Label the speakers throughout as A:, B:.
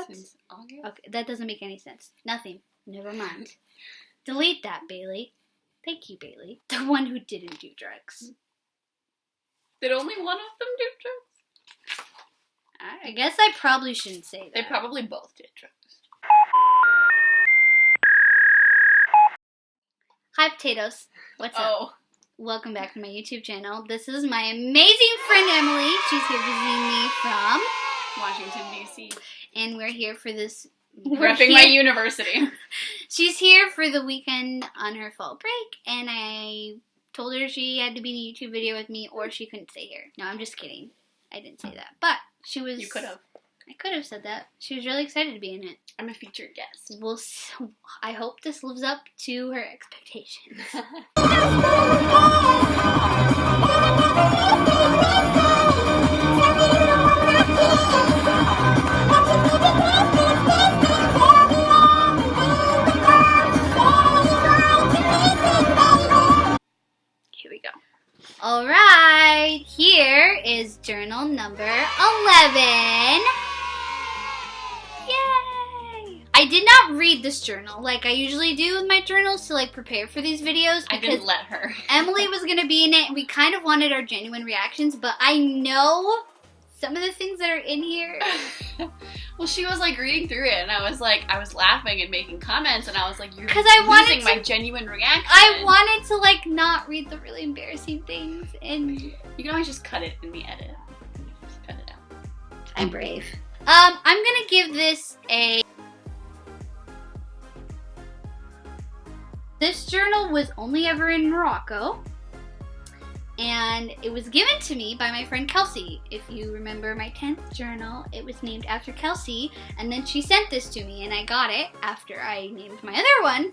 A: What?
B: Since August?
A: Okay, that doesn't make any sense. Nothing. Never mind. Delete that, Bailey. Thank you, Bailey. The one who didn't do drugs.
B: Did only one of them do drugs?
A: I guess I probably shouldn't say that.
B: They probably both did drugs.
A: Hi, potatoes. What's up?
B: Oh.
A: Welcome back to my YouTube channel. This is my amazing friend Emily. She's here visiting me from
B: Washington, D.C.
A: And we're here for this...
B: Repping my university.
A: She's here for the weekend on her fall break, and I told her she had to be in a YouTube video with me or she couldn't stay here. No, I'm just kidding. I didn't say that. But she was...
B: You could have.
A: I could have said that. She was really excited to be in it.
B: I'm a featured guest.
A: I hope this lives up to her expectations. Here we go. Alright, here is journal number 11. Yay! I did not read this journal like I usually do with my journals to prepare for these videos.
B: I didn't let her.
A: Emily was going to be in it and we kind of wanted our genuine reactions, but I know some of the things that are in here.
B: Well, she was reading through it and I was laughing and making comments and I was like, you're
A: losing
B: my genuine reaction.
A: I wanted to not read the really embarrassing things, and
B: you can always just cut it in the edit. Just cut it out.
A: I'm brave. I'm gonna give this a... This journal was only ever in Morocco, and it was given to me by my friend Kelsey. If you remember my 10th journal, it was named after Kelsey, and then she sent this to me, and I got it after I named my other one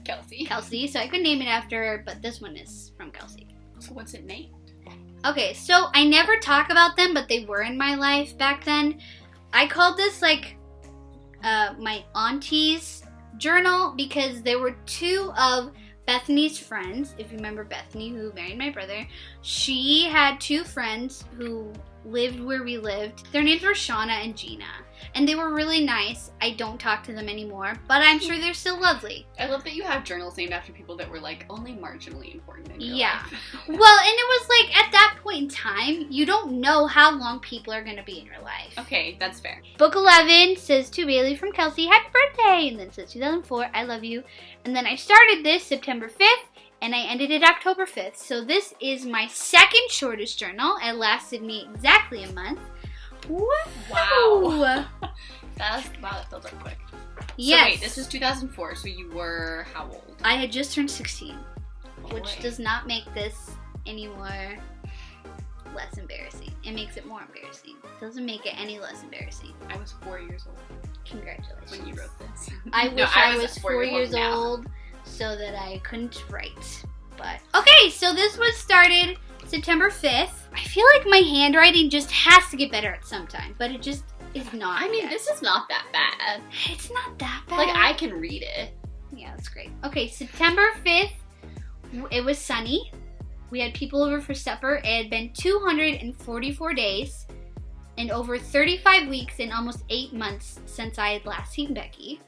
A: Kelsey, so I could name it after her, but this one is from Kelsey.
B: So what's it named?
A: Okay, so I never talk about them, but they were in my life back then. I called this my auntie's journal because there were two of Bethany's friends. If you remember Bethany, who married my brother, she had two friends who lived where we lived. Their names were Shauna and Gina, and they were really nice. I don't talk to them anymore, but I'm sure they're still lovely.
B: I love that you have journals named after people that were only marginally important in your life.
A: Well, and it was at that point in time, you don't know how long people are going to be in your life.
B: Okay, that's fair.
A: Book 11 says to Bailey from Kelsey, happy birthday, and then it says 2004, I love you. And then I started this September 5th, and I ended it October 5th. So this is my second shortest journal. It lasted me exactly a month. Woo!
B: Wow. That filled up quick.
A: Yes.
B: So wait, this was 2004, so you were how old?
A: I had just turned 16, which
B: boy.
A: does not make this any more less embarrassing. It makes it more embarrassing. It doesn't make it any less embarrassing.
B: I was 4 years old.
A: Congratulations.
B: When you wrote this.
A: I wish I was 4 years old so that I couldn't write. But okay, so this was started September 5th. I feel like my handwriting just has to get better at some time, but it just is not.
B: I mean,
A: yet.
B: this is not that bad.
A: It's not that bad.
B: I can read it.
A: Yeah, that's great. Okay, September 5th, it was sunny. We had people over for supper. It had been 244 days and over 35 weeks and almost 8 months since I had last seen Becky.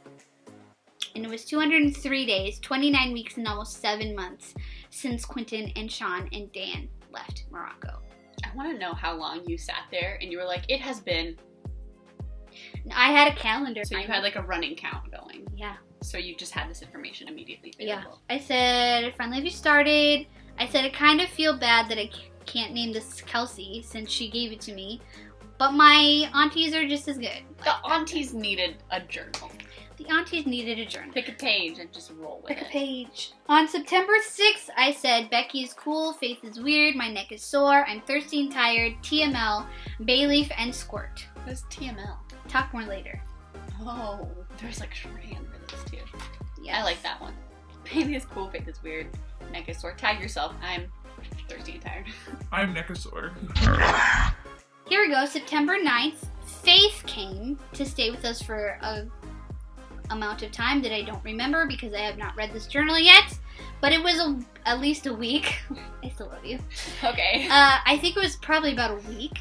A: And it was 203 days, 29 weeks, and almost 7 months since Quentin and Sean and Dan left Morocco.
B: I want to know how long you sat there and you were like, it has been.
A: I had a calendar.
B: So you had a running count going.
A: Yeah.
B: So you just had this information immediately available.
A: Yeah. I said, finally have you started? I said, I kind of feel bad that I can't name this Kelsey since she gave it to me. But my aunties are just as good.
B: The aunties needed a journal.
A: The aunties needed a journal.
B: Pick a page and just roll with it.
A: Pick a page. On September 6th, I said, Becky is cool, Faith is weird, my neck is sore, I'm thirsty and tired, TML, Bayleaf, and Squirt.
B: What is TML?
A: Talk more later.
B: Oh, there's shorthand for this too.
A: Yes.
B: I like that one. Bailey is cool, Faith is weird, neck is sore. Tag yourself. I'm thirsty and tired.
C: I'm neck is sore.
A: Here we go, September 9th. Faith came to stay with us for a amount of time that I don't remember because I have not read this journal yet, but it was at least a week. I still love you.
B: Okay.
A: I think it was probably about a week,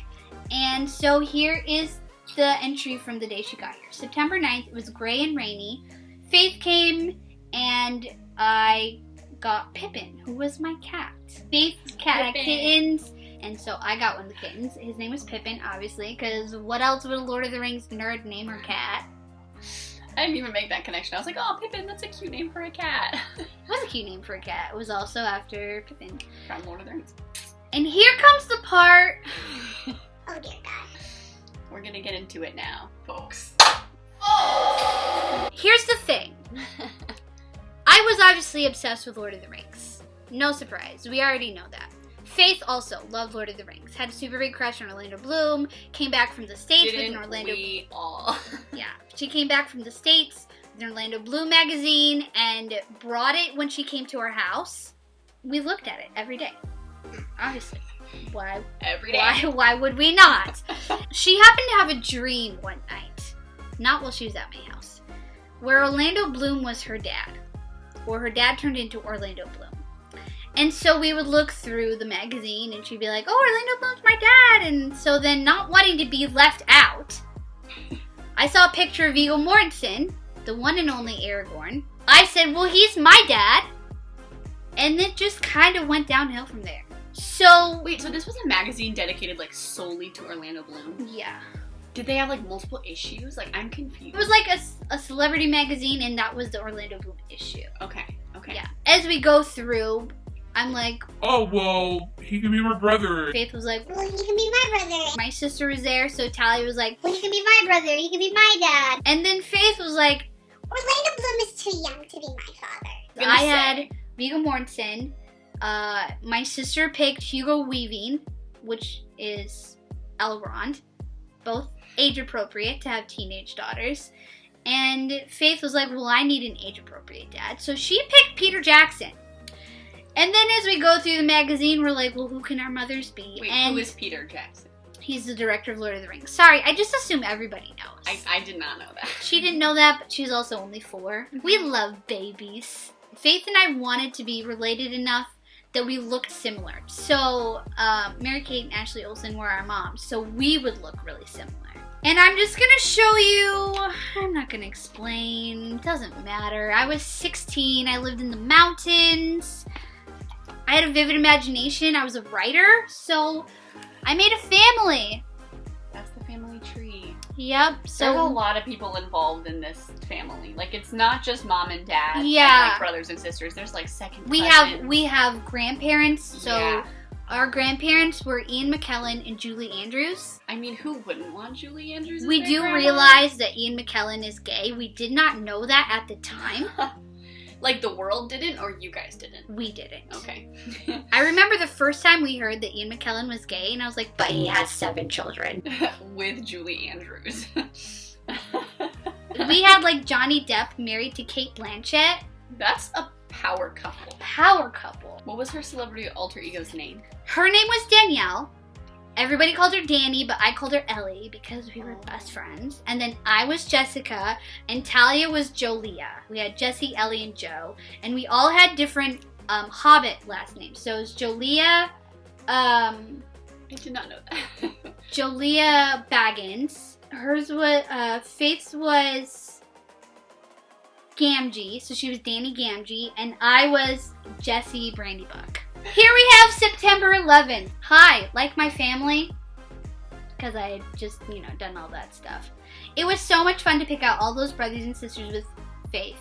A: and so here is the entry from the day she got here. September 9th, it was gray and rainy. Faith came, and I got Pippin, who was my cat. Faith's cat had kittens, and so I got one of the kittens. His name was Pippin, obviously, because what else would a Lord of the Rings nerd name her cat?
B: I didn't even make that connection. I was like, oh, Pippin, that's a cute name for a cat.
A: It was a cute name for a cat. It was also after Pippin.
B: From Lord of the Rings.
A: And here comes the part.
C: Oh dear God.
B: We're gonna get into it now, folks.
A: Here's the thing. I was obviously obsessed with Lord of the Rings. No surprise. We already know that. Faith also loved Lord of the Rings. Had a super big crush on Orlando Bloom. Came back from the States with an Orlando...
B: we all?
A: Yeah. She came back from the States with an Orlando Bloom magazine and brought it when she came to our house. We looked at it every day. Obviously. Why?
B: Every day.
A: Why would we not? She happened to have a dream one night. Not while she was at my house. Where Orlando Bloom was her dad. Or her dad turned into Orlando Bloom. And so we would look through the magazine and she'd be like, oh, Orlando Bloom's my dad. And so then, not wanting to be left out, I saw a picture of Viggo Mortensen, the one and only Aragorn. I said, well, he's my dad. And it just kind of went downhill from there. So...
B: Wait, so this was a magazine dedicated, like, solely to Orlando Bloom?
A: Yeah.
B: Did they have, like, multiple issues? Like, I'm confused.
A: It was like a celebrity magazine, and that was the Orlando Bloom issue.
B: Okay.
A: Yeah. As we go through... I'm like,
D: oh, well, he can be my brother.
A: Faith was like,
C: Well, he can be my brother.
A: my sister was there, so Talia was like,
C: Well, he can be my brother. He can be my dad.
A: and then Faith was like,
C: Orlando Bloom is too young to be my father.
A: I had Viggo Mortensen. My sister picked Hugo Weaving, which is Elrond, both age appropriate to have teenage daughters. And Faith was like, well, I need an age appropriate dad. So she picked Peter Jackson. And then as we go through the magazine, we're like, well, who can our mothers be?
B: Wait,
A: and
B: who is Peter Jackson?
A: he's the director of Lord of the Rings. Sorry, I just assume everybody knows.
B: I did not know that.
A: She didn't know that, but she's also only 4. We love babies. Faith and I wanted to be related enough that we looked similar. So, Mary-Kate and Ashley Olsen were our moms, so we would look really similar. And I'm just gonna show you, I'm not gonna explain, it doesn't matter. I was 16, I lived in the mountains. I had a vivid imagination, I was a writer, so I made a family.
B: That's the family tree.
A: Yep,
B: There's a lot of people involved in this family. Like, it's not just mom and dad.
A: Yeah.
B: And, like, brothers and sisters. There's, like, second
A: we
B: cousins.
A: have grandparents, so
B: Yeah.
A: our grandparents were Ian McKellen and Julie Andrews.
B: I mean, who wouldn't want Julie Andrews as
A: We
B: their
A: do
B: grandma?
A: realize that Ian McKellen is gay. We did not know that at the time.
B: Like, the world didn't, or you guys didn't?
A: We didn't.
B: Okay.
A: I remember the first time we heard that Ian McKellen was gay, and I was like, but he has 7 children.
B: With Julie Andrews.
A: We had, like, Johnny Depp married to Kate Blanchett.
B: That's a power couple.
A: Power couple.
B: What was her celebrity alter ego's name?
A: Her name was Danielle. Everybody called her Danny, but I called her Ellie because we were best friends. And then I was Jessica, and Talia was Jolia. We had Jessie, Ellie, and Joe. And we all had different Hobbit last names. So it was Jolia,
B: I did not know that.
A: Jolia Baggins. Hers was, Faith's was Gamgee, so she was Danny Gamgee, and I was Jessie Brandybuck. Here we have September 11th. Hi, like my family? Because I had just, done all that stuff. It was so much fun to pick out all those brothers and sisters with Faith.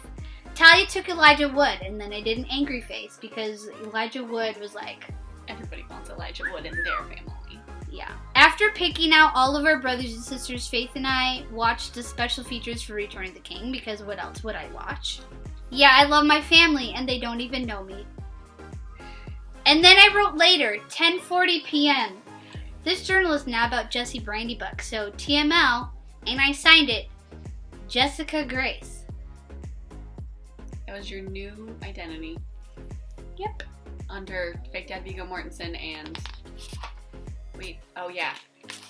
A: Talia took Elijah Wood, and then I did an angry face because Elijah Wood was like...
B: Everybody wants Elijah Wood in their family.
A: Yeah. After picking out all of our brothers and sisters, Faith and I watched the special features for Return of the King, because what else would I watch? Yeah, I love my family, and they don't even know me. And then I wrote later, 10:40 p.m. This journal is now about Jessie Brandybuck, so TML, and I signed it, Jessica Grace.
B: That was your new identity.
A: Yep.
B: Under fake dad Viggo Mortensen and... Wait, oh yeah.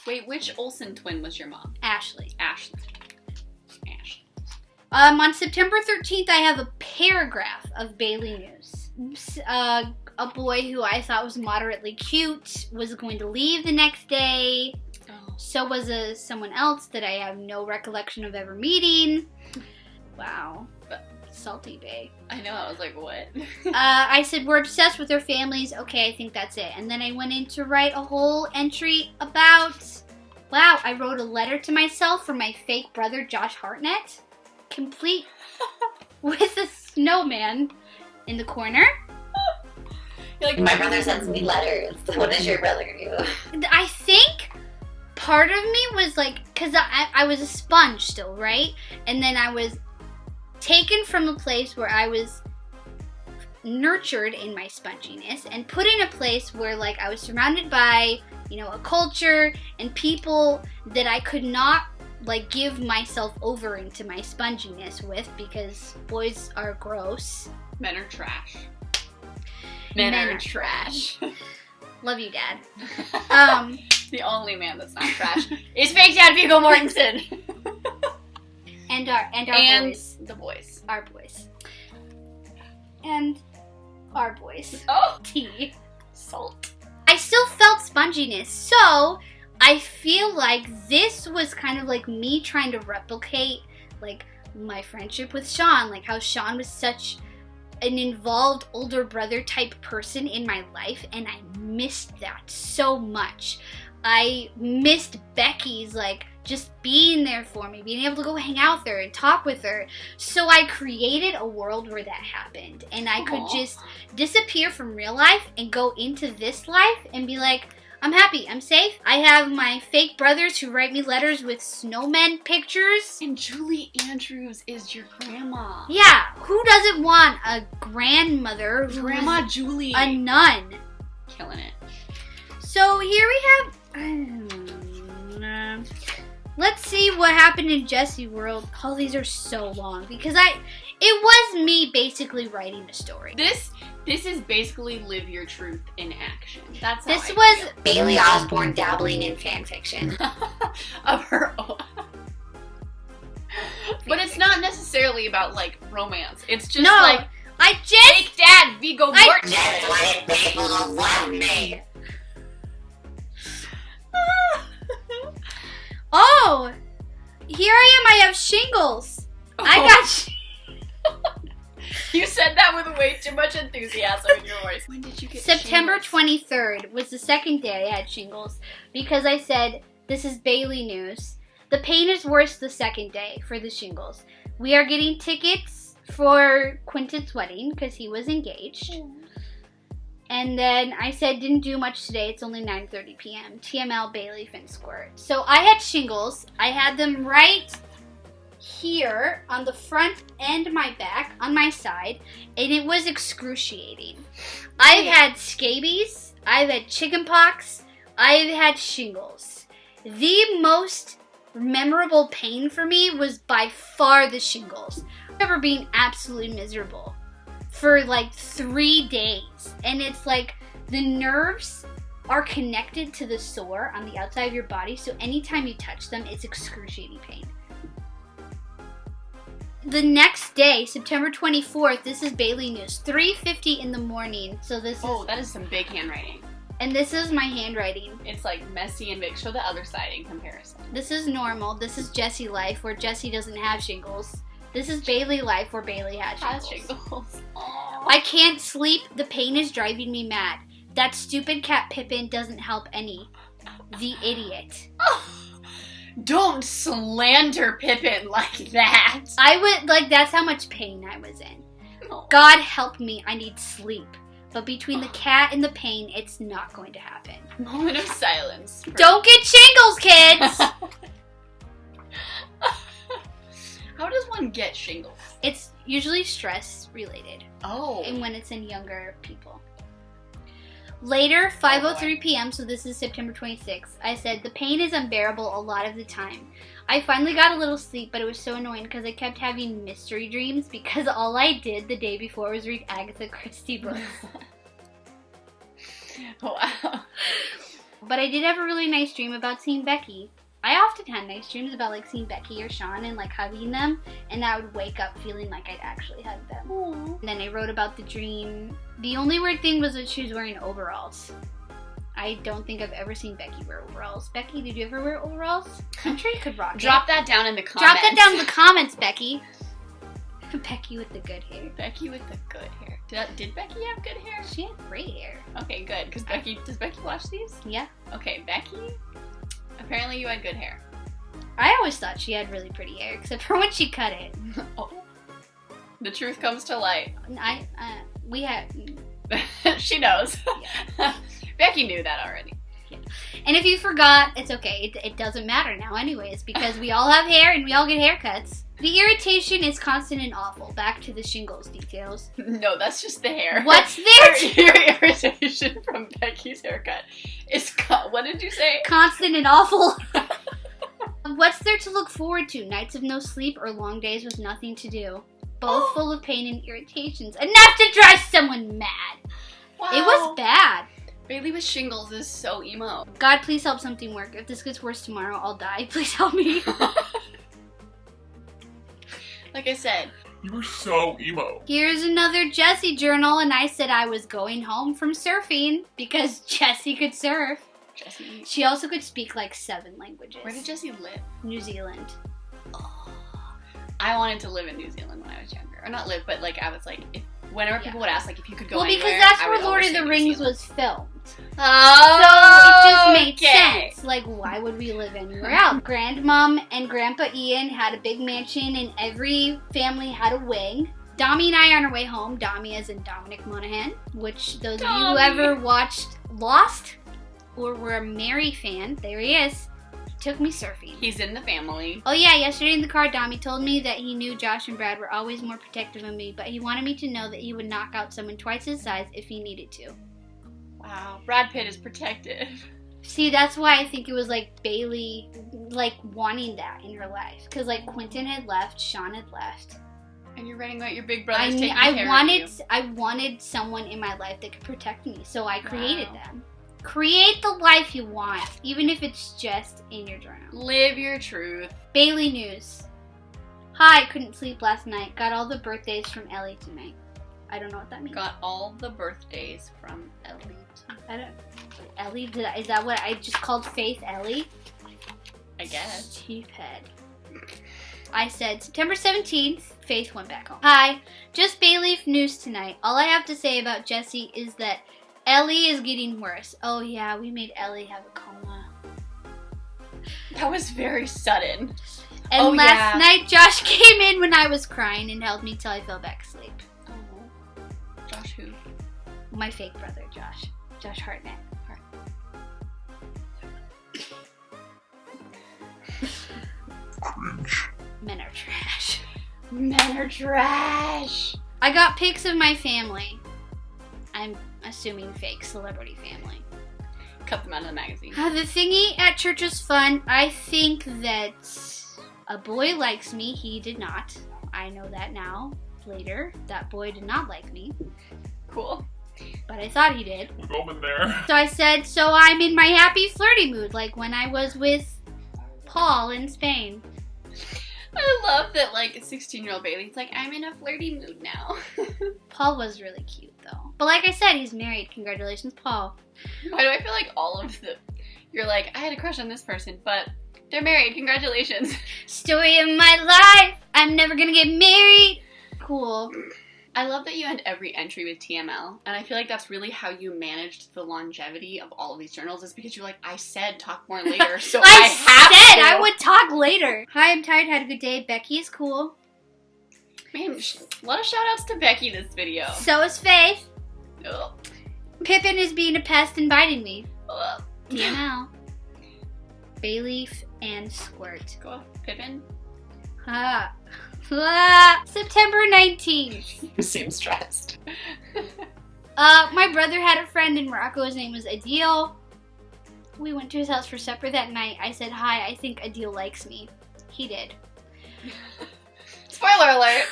B: Wait, which Olsen twin was your mom?
A: Ashley.
B: Ashley.
A: On September 13th, I have a paragraph of Bailey News. A boy who I thought was moderately cute was going to leave the next day.
B: Oh.
A: So was someone else that I have no recollection of ever meeting. Wow. Salty Bay.
B: I know, I was like, what?
A: I said, we're obsessed with their families. Okay, I think that's it. And then I went in to write a whole entry about, wow, I wrote a letter to myself from my fake brother, Josh Hartnett, complete with a snowman in the corner.
E: You're like, my brother sends me letters. What does your brother do?
A: I think part of me was like, because I was a sponge still, right? And then I was taken from a place where I was nurtured in my sponginess and put in a place where like I was surrounded by, you know, a culture and people that I could not like give myself over into my sponginess with because boys are gross.
B: Men are trash.
A: Men are trash. Love you, Dad.
B: The only man that's not trash is fake Dad Viggo Mortensen.
A: And our boys.
B: The boys.
A: Our boys. And our boys.
B: Oh!
A: Tea.
B: Salt.
A: I still felt sponginess, so I feel like this was kind of like me trying to replicate like my friendship with Sean, like how Sean was such an involved older brother type person in my life, and I missed that so much. I missed Becky's like just being there for me, being able to go hang out with her and talk with her. So I created a world where that happened, and I could just disappear from real life and go into this life and be like, I'm happy, I'm safe. I have my fake brothers who write me letters with snowmen pictures.
B: And Julie Andrews is your grandma.
A: Yeah, who doesn't want a grandmother who's
B: Grandma Julie.
A: a nun?
B: Killing it.
A: So here we have... let's see what happened in Jessie World. Oh, these are so long because it was me basically writing a story.
B: This is basically live your truth in action. That's how
A: This
B: I
A: was
B: feel.
E: Bailey Osborne dabbling in fan fiction.
B: Of her own. But it's not necessarily about like romance. It's just
A: no.
B: like
A: I just
B: fake Dad Viggo Mortensen.
E: Just wanted people to love me.
A: oh, here I am. I have shingles. I got.
B: You said that with way too much enthusiasm in your voice. When did you get
A: September
B: shingles?
A: 23rd was the second day I had shingles because I said, this is Bailey news. The pain is worse the second day for the shingles. We are getting tickets for Quentin's wedding because he was engaged. And then I said, didn't do much today. It's only 9:30 p.m. TML Bailey Fin Squirt. So I had shingles. I had them right here on the front and my back on my side, and it was excruciating. I've had scabies, I've had chickenpox, I've had shingles. The most memorable pain for me was by far the shingles. I remember being absolutely miserable for like 3 days, and it's like the nerves are connected to the sore on the outside of your body, so anytime you touch them, it's excruciating pain. The next day, September 24th, this is Bailey News, 3:50 in the morning. So this is,
B: Oh, that is some big handwriting.
A: and this is my handwriting.
B: It's like messy and big. Show the other side in comparison.
A: This is normal. This is Jessie life, where Jessie doesn't have shingles. This is Bailey life, where Bailey has
B: Has
A: shingles.
B: shingles.
A: I can't sleep. The pain is driving me mad. That stupid cat Pippin doesn't help any. The idiot.
B: Don't slander Pippin like that.
A: I would, like, that's how much pain I was in.
B: No.
A: God help me, I need sleep. But between the cat and the pain, it's not going to happen.
B: Moment of silence. for-
A: Don't get shingles, kids!
B: How does one get shingles?
A: It's usually stress related,
B: Oh.
A: and when it's in younger people. Later, 5:03 p.m., so this is September 26th, I said, the pain is unbearable a lot of the time. I finally got a little sleep, but it was so annoying because I kept having mystery dreams because all I did the day before was read Agatha Christie books.
B: Wow.
A: But I did have a really nice dream about seeing Becky. I often had nice dreams about like seeing Becky or Sean and like hugging them, and I would wake up feeling like I'd actually hugged them.
B: Aww.
A: And then I wrote about the dream. The only weird thing was that she was wearing overalls. I don't think I've ever seen Becky wear overalls. Becky, did you ever wear overalls? I'm sure you could rock it.
B: Drop that down in the comments.
A: Drop that down in the comments, Becky. Becky with the good hair.
B: Becky with the good hair. Did Becky have good hair?
A: She had great hair.
B: Okay, good. Because does Becky watch these?
A: Yeah.
B: Okay, Becky, apparently you had good hair.
A: I always thought she had really pretty hair, except for when she cut it.
B: Oh. The truth comes to light.
A: We had...
B: She knows.
A: Yeah.
B: Becky knew that already.
A: Yeah. And if you forgot, it's okay. It doesn't matter now anyways, because we all have hair and we all get haircuts. The irritation is constant and awful. Back to the shingles details.
B: No, that's just the hair.
A: What's there?
B: Your irritation from Becky's haircut is... What did you say?
A: Constant and awful. What's there to look forward to? Nights of no sleep or long days with nothing to do. Both full of pain and irritations. Enough to drive someone mad.
B: Wow.
A: It was bad.
B: Bailey with shingles is so emo.
A: God, please help something work. If this gets worse tomorrow, I'll die. Please help me.
B: Like I said.
D: You were so emo.
A: Here's another Jessie journal, and I said I was going home from surfing because Jessie could surf.
B: Jessie.
A: She also could speak like 7 languages.
B: Where did Jessie live?
A: New Zealand.
B: Oh, I wanted to live in New Zealand when I was younger. Or not live, but like I was like, whenever people would ask like if you could go anywhere.
A: Well, because that's
B: I
A: where
B: would
A: Lord
B: always
A: of
B: say
A: the
B: New
A: Rings
B: Zealand.
A: was filmed.
B: Oh,
A: So it just made
B: okay.
A: sense. Like, why would we live anywhere else? Grandmom and Grandpa Ian had a big mansion, and every family had a wing. Dami and I on our way home. Dami as in Dominic Monaghan, which those of you who ever watched Lost or were a Mary fan, there he is. He took me surfing.
B: He's in the family.
A: Oh yeah, yesterday in the car, Dami told me that he knew Josh and Brad were always more protective of me, but he wanted me to know that he would knock out someone twice his size if he needed to.
B: Wow, Brad Pitt is protective.
A: See, that's why I think it was like Bailey, like wanting that in her life, because like Quentin had left, Sean had left.
B: And you're writing about your big brothers taking care of you.
A: I wanted someone in my life that could protect me, so I created them. Create the life you want, even if it's just in your journal.
B: Live your truth.
A: Bailey news. Hi, couldn't sleep last night. Got all the birthdays from Ellie tonight. I don't know what that means.
B: Got all the birthdays from Ellie.
A: I don't. Ellie? Is that what I just called Faith Ellie?
B: I guess.
A: Stupid. I said September 17th. Faith went back home. Hi, just Bay Leaf news tonight. All I have to say about Jessie is that Ellie is getting worse. Oh yeah, we made Ellie have a coma.
B: That was very sudden.
A: And last night Josh came in when I was crying and held me till I fell back asleep.
B: Oh. Josh who?
A: My fake brother, Josh. Josh Hartnett.
D: Cringe.
A: Men are trash.
B: Men are trash.
A: I got pics of my family. I'm assuming fake celebrity family.
B: Cut them out of the magazine.
A: The thingy at church was fun. I think that a boy likes me. He did not. I know that now. Later, that boy did not like me.
B: Cool.
A: But I thought he did.
D: We've all been there.
A: So I said, so I'm in my happy flirty mood, like when I was with Paul in Spain.
B: I love that, like, a 16-year-old Bailey's like, I'm in a flirty mood now.
A: Paul was really cute, though. But like I said, he's married. Congratulations, Paul.
B: Why do I feel like all of the... You're like, I had a crush on this person, but they're married. Congratulations.
A: Story of my life. I'm never gonna get married. Cool.
B: I love that you end every entry with TML, and I feel like that's really how you managed the longevity of all of these journals, is because you're like, I said talk more later, so I have to.
A: I would talk later. Hi, I'm tired, had a good day. Becky is cool.
B: Man, a lot of shout outs to Becky this video.
A: So is Faith.
B: Ugh.
A: Pippin is being a pest and biting me.
B: Ugh.
A: TML. Bayleaf and Squirt.
B: Go off, Pippin.
A: Ha. September 19th.
E: You seem stressed.
A: My brother had a friend in Morocco. His name was Adil. We went to his house for supper that night. I said, hi, I think Adil likes me. He did.
B: Spoiler alert.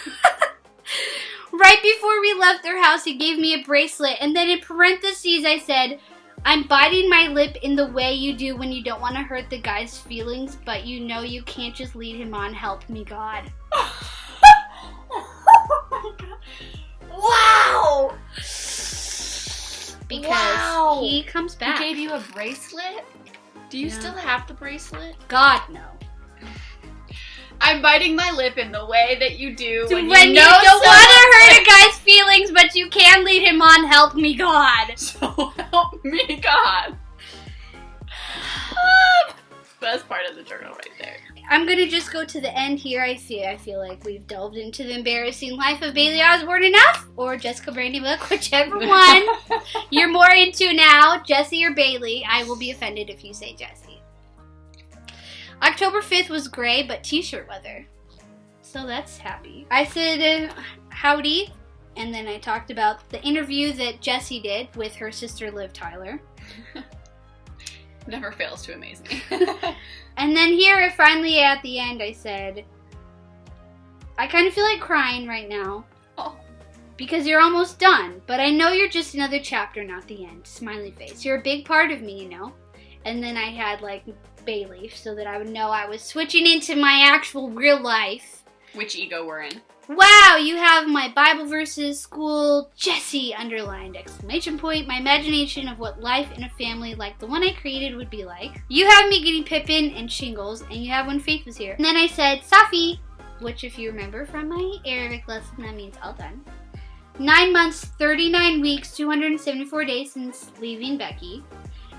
A: Right before we left their house, he gave me a bracelet. And then in parentheses, I said, I'm biting my lip in the way you do when you don't want to hurt the guy's feelings, but you know you can't just lead him on. Help me, God.
B: Oh my God. Wow!
A: because he comes back.
B: He gave you a bracelet? Do you still have the bracelet?
A: God, no.
B: I'm biting my lip in the way that you do when
A: you don't want to hurt a guy's feelings, but you can lead him on. Help me, God.
B: So help me, God. Best part of the journal right there.
A: I'm gonna just go to the end here. I feel like we've delved into the embarrassing life of Bailey Osborne enough, or Jessica Brandy Book, whichever one you're more into now, Jessie or Bailey. I will be offended if you say Jessie. October 5th was gray, but t-shirt weather. So that's happy. I said howdy, and then I talked about the interview that Jessie did with her sister Liv Tyler.
B: Never fails to amaze me.
A: And then here, finally at the end, I said, I kind of feel like crying right now.
B: Oh.
A: Because you're almost done, but I know you're just another chapter, not the end. Smiley face. You're a big part of me, you know? And then I had, like, Bailey, so that I would know I was switching into my actual real life.
B: Which ego we're in.
A: Wow, you have my Bible verses, school, Jessie, underlined, exclamation point, my imagination of what life in a family like the one I created would be like. You have me getting Pippin and Shingles, and you have when Faith was here. And then I said, Safi, which if you remember from my Arabic lesson, that means all done. 9 months, 39 weeks, 274 days since leaving Becky.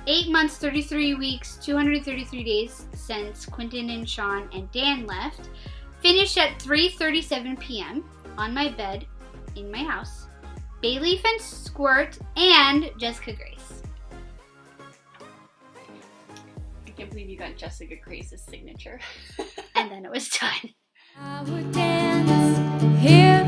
A: 8 months, 33 weeks, 233 days since Quentin and Sean and Dan left. Finished at 3:37 p.m. on my bed in my house. Bailey Fence Squirt and Jessica Grace.
B: I can't believe you got Jessica Grace's signature.
A: And then it was done.
F: I would dance here